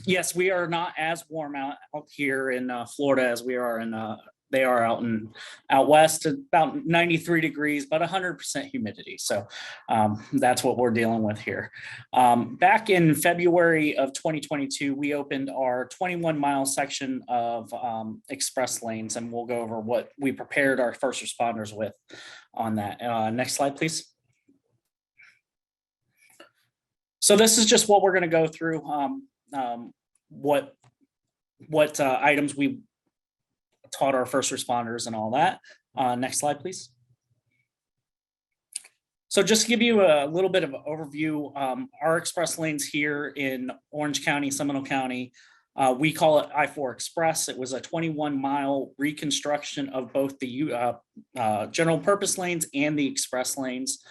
Yes, we are not as warm out here in Florida as we are in they are out west, about 93 degrees, but 100% humidity. So that's what we're dealing with here. Back in February of 2022, we opened our 21-mile section of express lanes, and we'll go over what we prepared our first responders with on that. Next slide, please. So this is just what we're going to go through, what items we taught our first responders and all that. Next slide, please. So just to give you a little bit of an overview, our express lanes here in Orange County, Seminole County, we call it I-4 Express. It was a 21-mile reconstruction of both the general purpose lanes and the express lanes.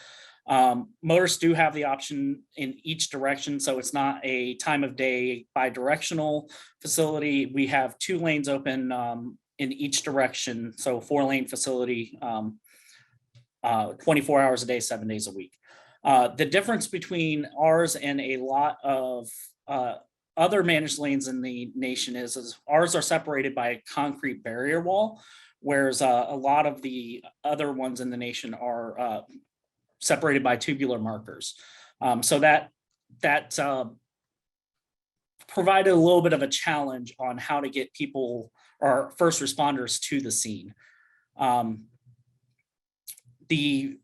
Motorists do have the option in each direction, so it's not a time of day bi-directional facility. We have 2 lanes open in each direction, so 4-lane facility, 24 hours a day, 7 days a week. The difference between ours and a lot of other managed lanes in the nation is ours are separated by a concrete barrier wall, whereas a lot of the other ones in the nation are separated by tubular markers. So that provided a little bit of a challenge on how to get people or first responders to the scene. The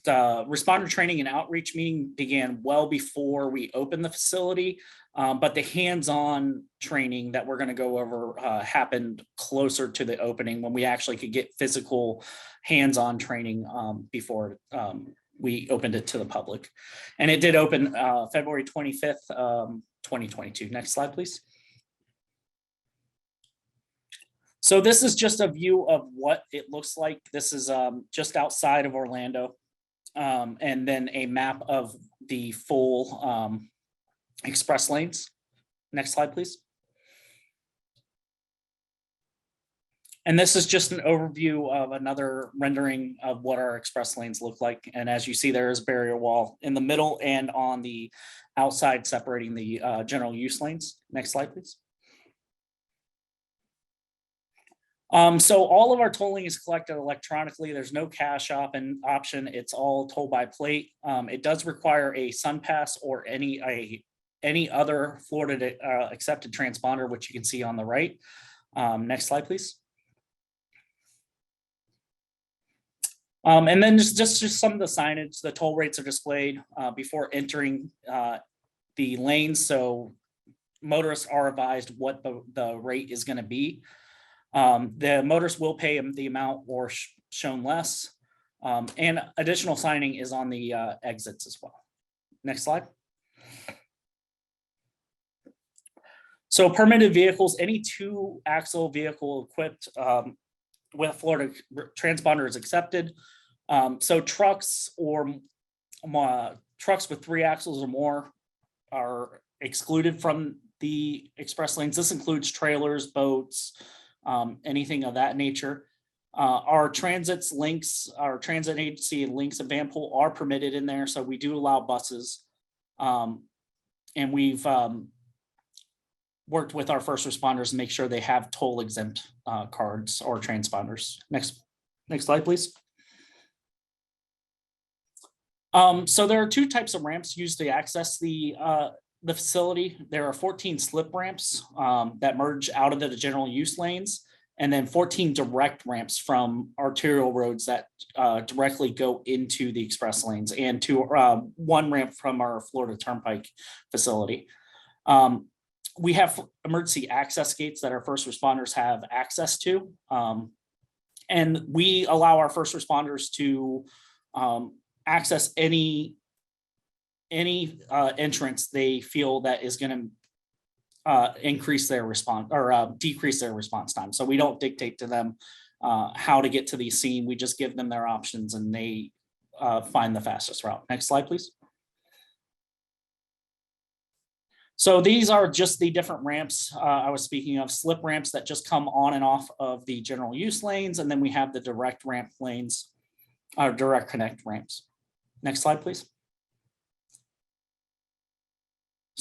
responder training and outreach meeting began well before we opened the facility, but the hands-on training that we're going to go over happened closer to the opening, when we actually could get physical hands-on training before we opened it to the public. And it did open February 25th, 2022. Next slide, please. So this is just a view of what it looks like. This is just outside of Orlando, and then a map of the full express lanes. Next slide, please. And this is just an overview of another rendering of what our express lanes look like. And as you see, there is a barrier wall in the middle and on the outside separating the general use lanes. Next slide, please. So all of our tolling is collected electronically. There's no cash option. It's all toll by plate. It does require a SunPass or any other Florida accepted transponder, which you can see on the right. Next slide, please. And then just some of the signage. The toll rates are displayed before entering the lanes, so motorists are advised what the rate is going to be. The motorists will pay the amount or shown less, and additional signing is on the exits as well. Next slide. So permitted vehicles, any 2-axle vehicle equipped with Florida transponder is accepted. So trucks or trucks with 3 axles or more are excluded from the express lanes. This includes trailers, boats, anything of that nature. Our transit agency and links of Vanpool are permitted in there, so we do allow buses. And we've worked with our first responders to make sure they have toll exempt cards or transponders. Next slide, please. So there are 2 types of ramps used to access the facility. There are 14 slip ramps that merge out of the general use lanes, and then 14 direct ramps from arterial roads that directly go into the express lanes, and 1 ramp from our Florida Turnpike facility. We have emergency access gates that our first responders have access to, and we allow our first responders to access any entrance they feel that is going to increase their response or decrease their response time. So we don't dictate to them how to get to the scene. We just give them their options, and they find the fastest route. Next slide, please. So these are just the different ramps I was speaking of, slip ramps that just come on and off of the general use lanes. And then we have the direct ramp lanes, direct connect ramps. Next slide, please.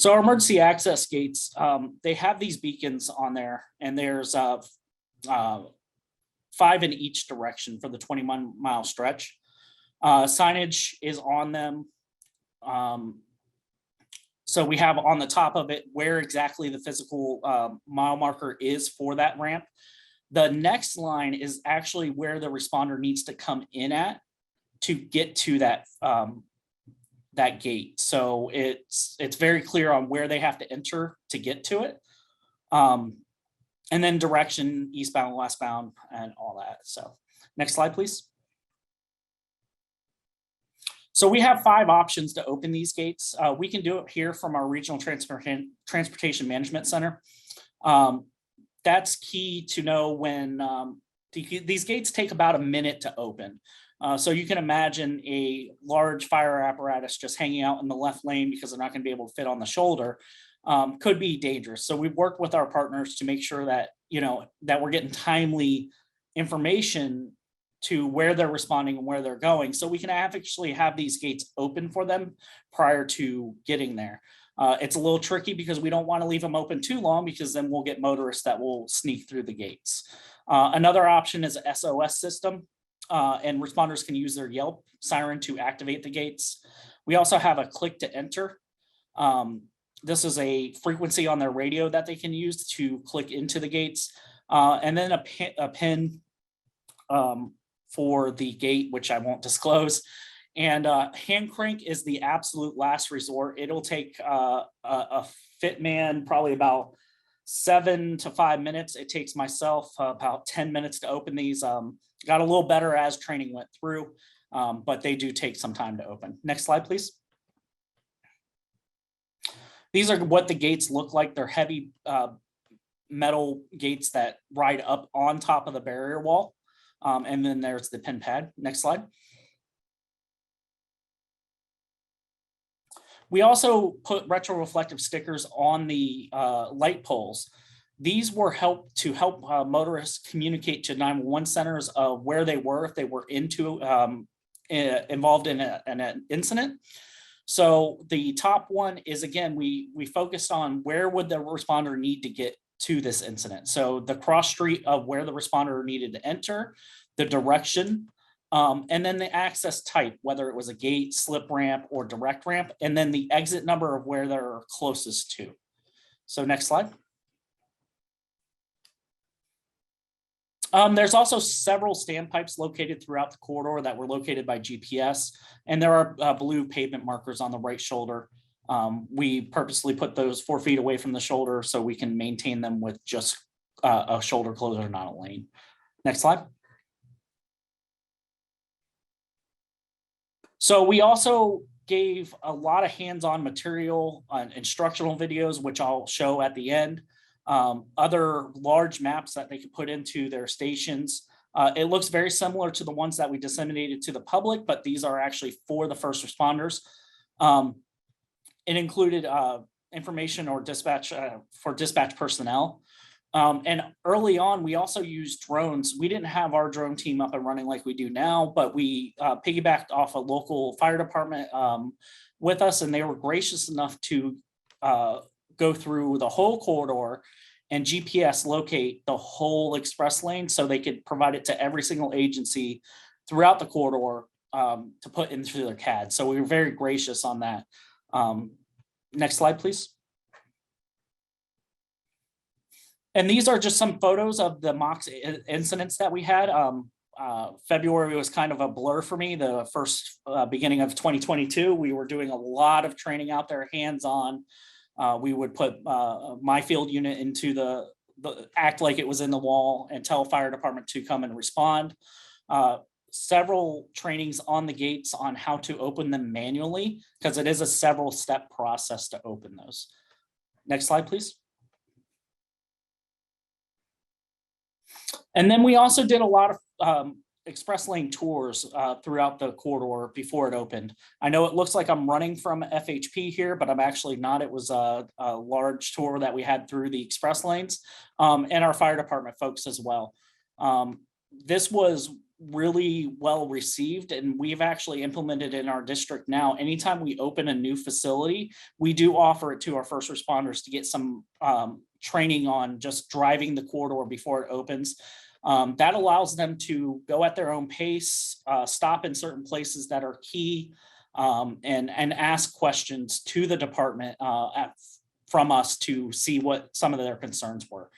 So our emergency access gates, they have these beacons on there, and there's 5 in each direction for the 21-mile stretch. Signage is on them. So we have on the top of it where exactly the physical mile marker is for that ramp. The next line is actually where the responder needs to come in at to get to that that gate. So it's very clear on where they have to enter to get to it. And then direction, eastbound, westbound, and all that. So next slide, please. So we have 5 options to open these gates. We can do it here from our Regional Transportation Management Center. That's key to know when these gates take about a minute to open. So you can imagine a large fire apparatus just hanging out in the left lane because they're not going to be able to fit on the shoulder, could be dangerous. So we've worked with our partners to make sure that, that we're getting timely information to where they're responding and where they're going. So we can actually have these gates open for them prior to getting there. It's a little tricky because we don't want to leave them open too long, because then we'll get motorists that will sneak through the gates. Another option is a SOS system. And responders can use their Yelp siren to activate the gates. We also have a click to enter. This is a frequency on their radio that they can use to click into the gates. And then a pin for the gate, which I won't disclose. And hand crank is the absolute last resort. It'll take a fit man probably about 7 to 5 minutes. It takes myself about 10 minutes to open these. Got a little better as training went through, but they do take some time to open. Next slide, please. These are what the gates look like. They're heavy metal gates that ride up on top of the barrier wall. And then there's the pin pad. Next slide. We also put retroreflective stickers on the light poles. These were to help motorists communicate to 911 centers of where they were if they were involved in an incident. So the top one is, again, we focused on where would the responder need to get to this incident. So the cross street of where the responder needed to enter, the direction, and then the access type, whether it was a gate, slip ramp, or direct ramp, and then the exit number of where they're closest to. So next slide. There's also several standpipes located throughout the corridor that were located by GPS, and there are blue pavement markers on the right shoulder. We purposely put those 4 feet away from the shoulder so we can maintain them with just a shoulder closer, not a lane. Next slide. So we also gave a lot of hands-on material on instructional videos, which I'll show at the end. Other large maps that they could put into their stations. It looks very similar to the ones that we disseminated to the public, but these are actually for the first responders. It included information or dispatch for dispatch personnel. And early on, we also used drones. We didn't have our drone team up and running like we do now, but we piggybacked off a local fire department with us, and they were gracious enough to go through the whole corridor and GPS locate the whole express lane so they could provide it to every single agency throughout the corridor to put into their CAD. So we were very gracious on that. Next slide, please. And these are just some photos of the MOX incidents that we had. February was kind of a blur for me. The first beginning of 2022, we were doing a lot of training out there, hands-on. We would put my field unit into the act like it was in the wall and tell fire department to come and respond. Several trainings on the gates on how to open them manually, because it is a several step process to open those. Next slide, please. And then we also did a lot of express lane tours throughout the corridor before it opened. I know it looks like I'm running from FHP here, but I'm actually not. It was a large tour that we had through the express lanes and our fire department folks as well. This was really well received, and we've actually implemented in our district now. Anytime we open a new facility, we do offer it to our first responders to get some training on just driving the corridor before it opens. That allows them to go at their own pace, stop in certain places that are key, and ask questions to the department from us to see what some of their concerns were.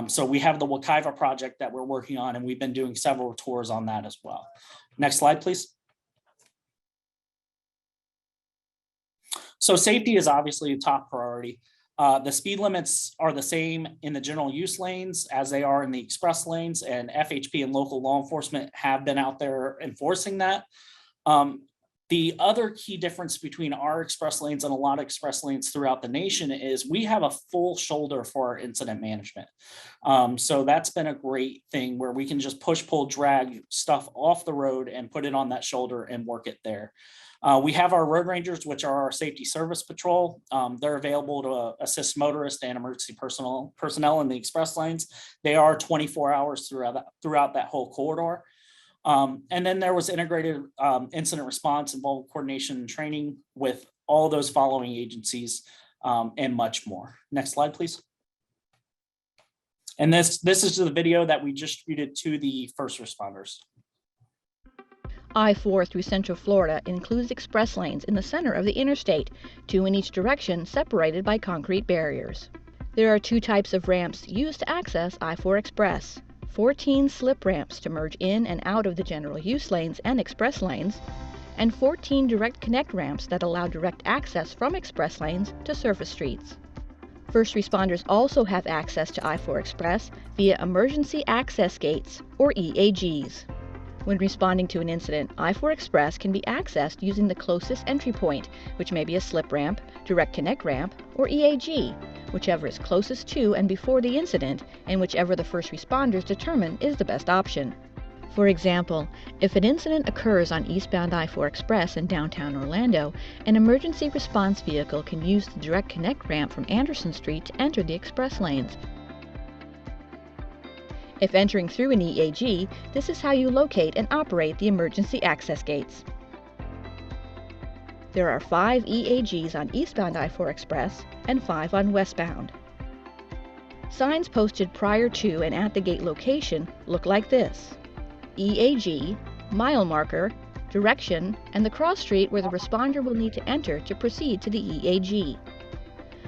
So we have the Wekiva project that we're working on, and we've been doing several tours on that as well. Next slide, please. So safety is obviously a top priority. The speed limits are the same in the general use lanes as they are in the express lanes, and FHP and local law enforcement have been out there enforcing that. The other key difference between our express lanes and a lot of express lanes throughout the nation is we have a full shoulder for our incident management. So that's been a great thing where we can just push, pull, drag stuff off the road and put it on that shoulder and work it there. We have our road rangers, which are our safety service patrol. They're available to assist motorists and emergency personnel in the express lanes. They are 24 hours throughout that whole corridor. And then there was integrated incident response, involved coordination and training with all those following agencies and much more. Next slide, please. And this is the video that we distributed to the first responders. I-4 through Central Florida includes express lanes in the center of the interstate, 2 in each direction separated by concrete barriers. There are 2 types of ramps used to access I-4 Express. 14 slip ramps to merge in and out of the general use lanes and express lanes, and 14 direct connect ramps that allow direct access from express lanes to surface streets. First responders also have access to I-4 Express via Emergency Access Gates, or EAGs. When responding to an incident, I-4 Express can be accessed using the closest entry point, which may be a slip ramp, direct connect ramp, or EAG, whichever is closest to and before the incident, and whichever the first responders determine is the best option. For example, if an incident occurs on eastbound I-4 Express in downtown Orlando, an emergency response vehicle can use the direct connect ramp from Anderson Street to enter the express lanes. If entering through an EAG, this is how you locate and operate the emergency access gates. There are 5 EAGs on eastbound I-4 Express and 5 on westbound. Signs posted prior to and at the gate location look like this: EAG, mile marker, direction, and the cross street where the responder will need to enter to proceed to the EAG.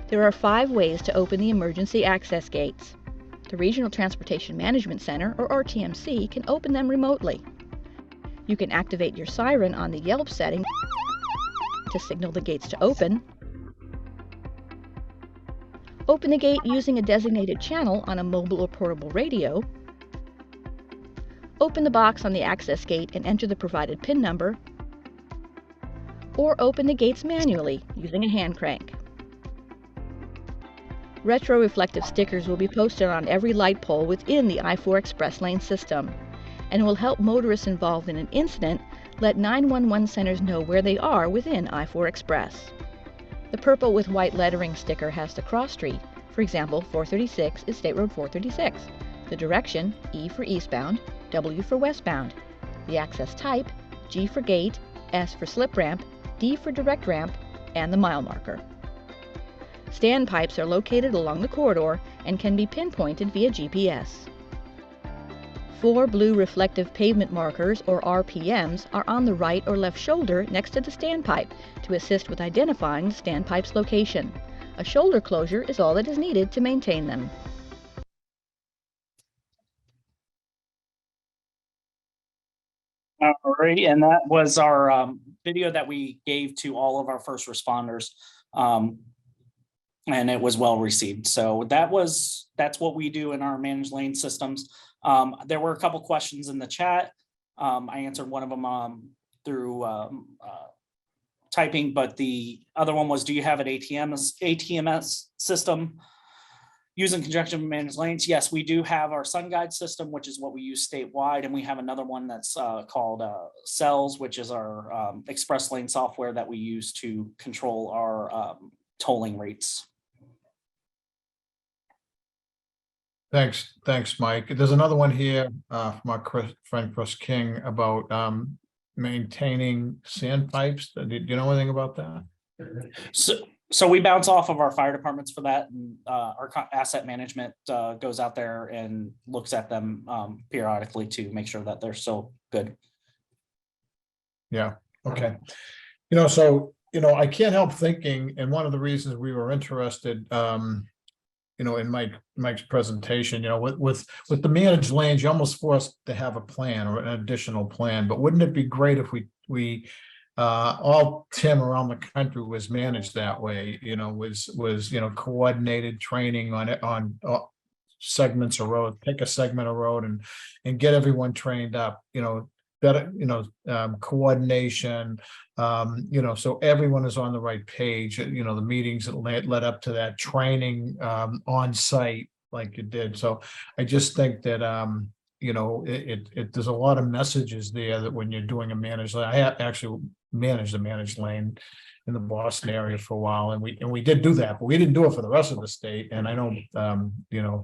There are 5 ways to open the emergency access gates. The Regional Transportation Management Center, or RTMC, can open them remotely. You can activate your siren on the Yelp setting to signal the gates to open. Open the gate using a designated channel on a mobile or portable radio. Open the box on the access gate and enter the provided PIN number. Or open the gates manually using a hand crank. Retroreflective stickers will be posted on every light pole within the I-4 Express lane system and will help motorists involved in an incident let 911 centers know where they are within I-4 Express. The purple with white lettering sticker has the cross street. For example, 436 is State Road 436. The direction, E for eastbound, W for westbound. The access type, G for gate, S for slip ramp, D for direct ramp, and the mile marker. Standpipes are located along the corridor and can be pinpointed via GPS. 4 blue reflective pavement markers, or RPMs, are on the right or left shoulder next to the standpipe to assist with identifying the standpipe's location. A shoulder closure is all that is needed to maintain them. All right, and that was our video that we gave to all of our first responders. And it was well received. So that's what we do in our managed lane systems. There were a couple questions in the chat. I answered one of them through typing, but the other one was, do you have an ATMS system used in conjunction with managed lanes? Yes, we do have our SunGuide system, which is what we use statewide. And we have another one that's called CELS, which is our express lane software that we use to control our tolling rates. Thanks, Mike. There's another one here from our friend Chris King about maintaining sand pipes. Do you know anything about that? So we bounce off of our fire departments for that, and our asset management goes out there and looks at them periodically to make sure that they're still good. Yeah, okay. So I can't help thinking, and one of the reasons we were interested, in Mike's presentation, with the managed lanes, you're almost forced to have a plan or an additional plan. But wouldn't it be great if we all TIM around the country was managed that way? Was coordinated training on segments of road, pick a segment of road and get everyone trained up. Better, coordination, so everyone is on the right page. The meetings that led up to that training on site like you did. So I just think that there's a lot of messages there that when you're doing a managed lane. I actually managed a managed lane in the Boston area for a while, and we did do that, but we didn't do it for the rest of the state. And I know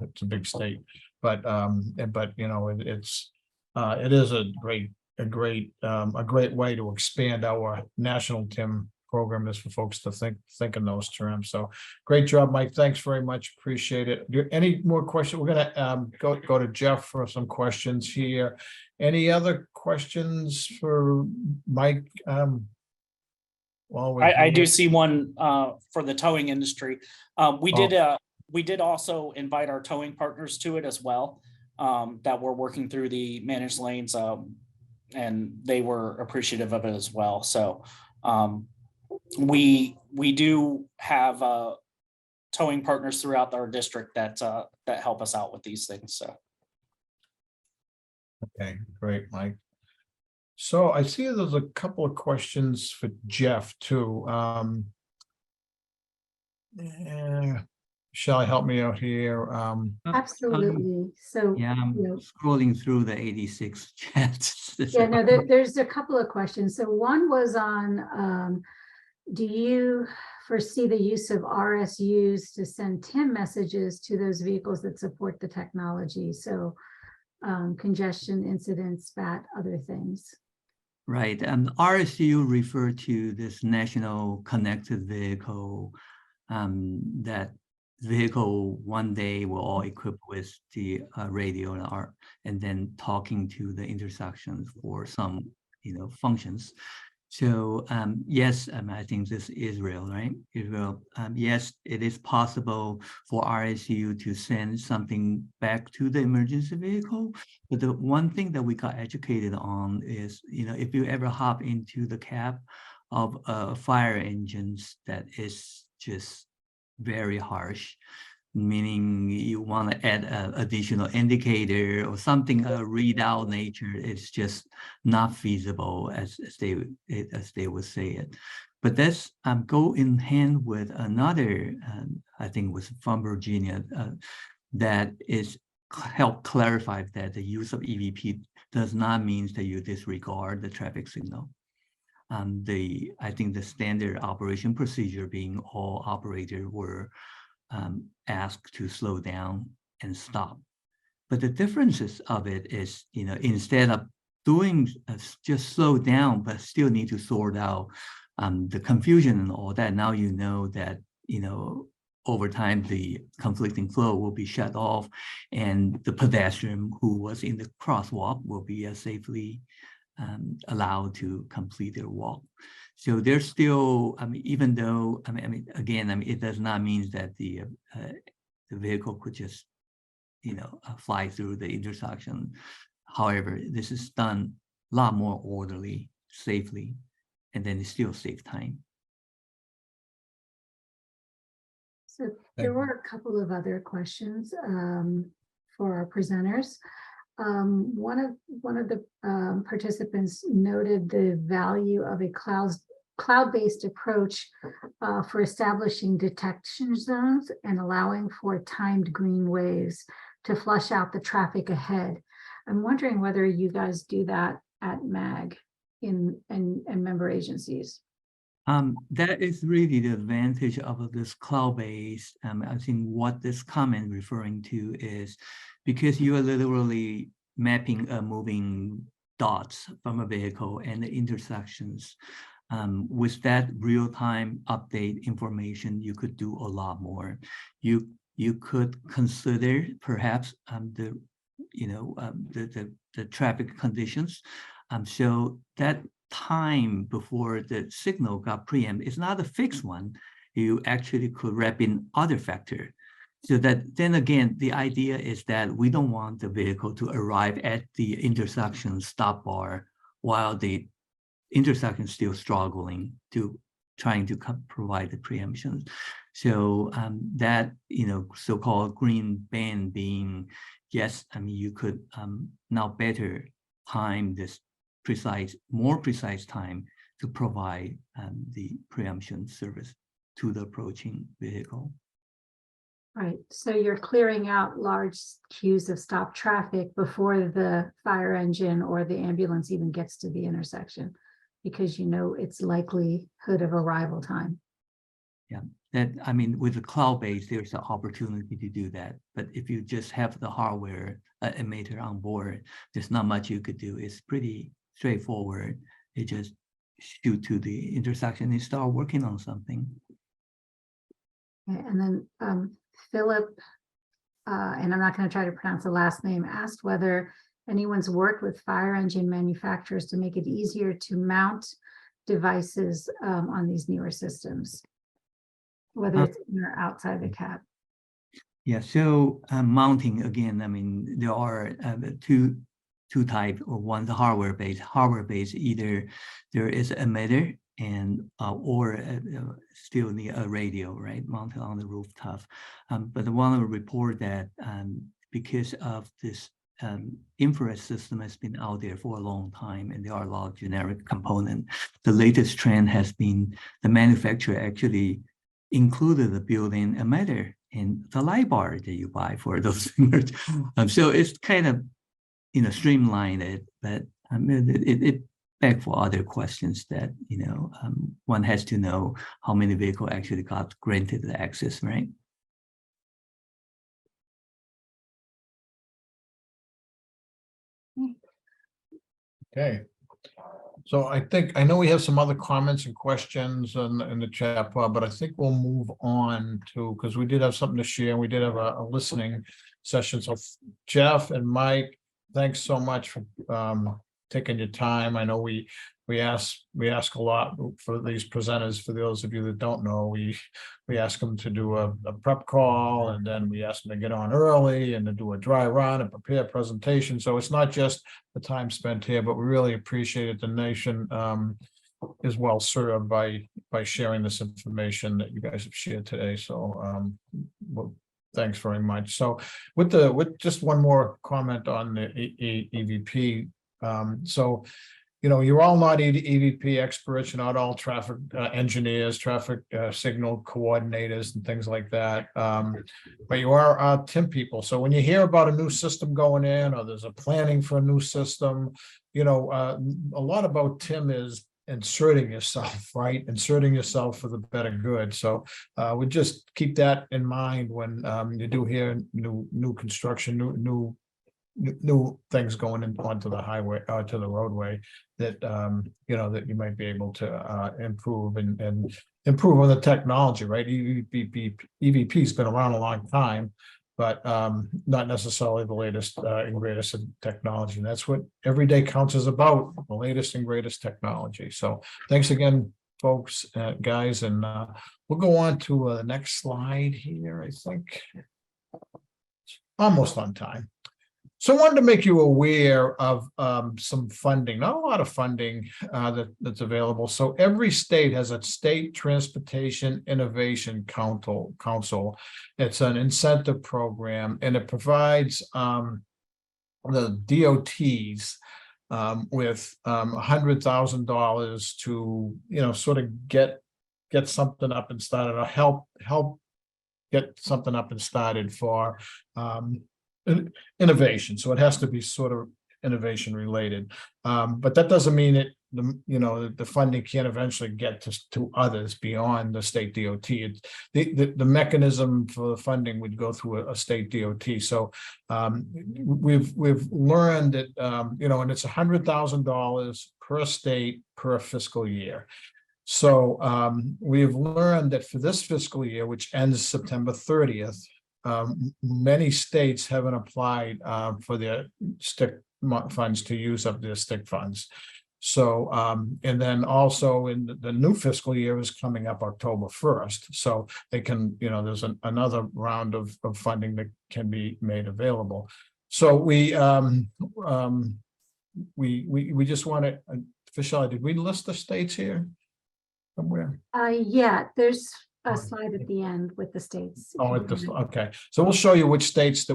it's a big state, but it is a great way to expand our national TIM program, is for folks to think in those terms. So great job, Mike. Thanks very much. Appreciate it. Any more questions? We're gonna go to Jeff for some questions here. Any other questions for Mike? I do see one for the towing industry. We did also invite our towing partners to it as well, that we're working through the managed lanes. And they were appreciative of it as well. So we do have towing partners throughout our district that help us out with these things. So okay, great, Mike. So I see there's a couple of questions for Jeff too. Shall I help me out here? Absolutely. So yeah, I'm scrolling through the 86 chats. Yeah, no, there's a couple of questions. So one was on, do you foresee the use of RSUs to send TIM messages to those vehicles that support the technology? So congestion, incidents, SPAT, other things. Right. RSU refer to this National Connected Vehicle, that vehicle one day will all equipped with the radio and then talking to the intersections for some functions. So yes, I think this is real, right? Israel, yes, it is possible for RSU to send something back to the emergency vehicle. But the one thing that we got educated on is, if you ever hop into the cab of fire engines, that is just very harsh, meaning you want to add an additional indicator or something, a readout nature. It's just not feasible as they would say it. But that's go in hand with another, I think was from Virginia, that is help clarify that the use of EVP does not mean that you disregard the traffic signal. I think the standard operation procedure being all operators were asked to slow down and stop. But the differences of it is, instead of doing just slow down, but still need to sort out the confusion and all that. Now you know that, over time, the conflicting flow will be shut off and the pedestrian who was in the crosswalk will be safely allowed to complete their walk. So there's still, even though, again, it does not mean that the vehicle could just, fly through the intersection. However, this is done a lot more orderly, safely, and then it's still save time. So there were a couple of other questions for our presenters. One of the participants noted the value of a cloud-based approach for establishing detection zones and allowing for timed green waves to flush out the traffic ahead. I'm wondering whether you guys do that at MAG and member agencies. That is really the advantage of this cloud-based. I think what this comment referring to is because you are literally mapping a moving dots from a vehicle and the intersections. With that real-time update information, you could do a lot more. You could consider perhaps the traffic conditions. So that time before the signal got preempted is not a fixed one. You actually could wrap in other factor. So that then again, the idea is that we don't want the vehicle to arrive at the intersection stop bar while the intersection is still struggling to trying to provide the preemptions. So that, so-called green band being, yes, I mean, you could now better time this more precise time to provide the preemption service to the approaching vehicle. Right, so you're clearing out large queues of stop traffic before the fire engine or the ambulance even gets to the intersection, because you know its likelihood of arrival time. Yeah, that, I mean, with the cloud-based, there's an opportunity to do that. But if you just have the hardware emitter on board, there's not much you could do. It's pretty straightforward. You just shoot to the intersection and start working on something. Okay, and then Philip, and I'm not going to try to pronounce the last name, asked whether anyone's worked with fire engine manufacturers to make it easier to mount devices on these newer systems, whether it's in or outside the cab. Yeah, so mounting, again, I mean, there are two types, or one, the hardware-based, either there is an emitter and or still need a radio, right, mounted on the rooftop. But I want to report that because of this infrared system has been out there for a long time, and there are a lot of generic components. The latest trend has been the manufacturer actually included the built-in emitter in the light bar that you buy for those things. So it's kind of, streamlined it, but it begs for other questions that, one has to know how many vehicles actually got granted the access, right? Okay. So I know we have some other comments and questions in the chat bar, but I think we'll move on to, because we did have something to share. We did have a listening session. So Jeff and Mike, thanks so much for taking your time. I know we ask a lot for these presenters. For those of you that don't know, we ask them to do a prep call, and then we ask them to get on early and to do a dry run and prepare a presentation. So it's not just the time spent here, but we really appreciate it. The nation is well served by sharing this information that you guys have shared today. So well, thanks very much. So with just one more comment on the EVP. So, you're all not EVP experts, you're not all traffic engineers, traffic signal coordinators and things like that. But you are TIM people. So when you hear about a new system going in, or there's a planning for a new system, a lot about TIM is inserting yourself, right? Inserting yourself for the better good. So we just keep that in mind when you do hear new construction, new things going onto the highway, to the roadway, that that you might be able to improve and improve on the technology, right? EVP's been around a long time, but not necessarily the latest and greatest in technology. And that's what every day counts is about, the latest and greatest technology. So thanks again, folks, guys, and we'll go on to the next slide here. I think almost on time. So I wanted to make you aware of some funding, not a lot of funding that's available. So every state has a state transportation innovation council. It's an incentive program, and it provides the DOTs with $100,000 to sort of get something up and started, or help get something up and started for innovation. So it has to be sort of innovation related. But that doesn't mean it, the funding can't eventually get to others beyond the state DOT. The mechanism for the funding would go through a state DOT. So we've learned that, and it's $100,000 per state per fiscal year. So we've learned that for this fiscal year, which ends September 30th, many states haven't applied for their stick funds to use up their stick funds. So, and then also in the new fiscal year is coming up October 1st. So they can, there's another round of funding that can be made available. So we just want to, Fischel, did we list the states here somewhere? Yeah, there's a slide at the end with the states. Oh, okay. So we'll show you which states that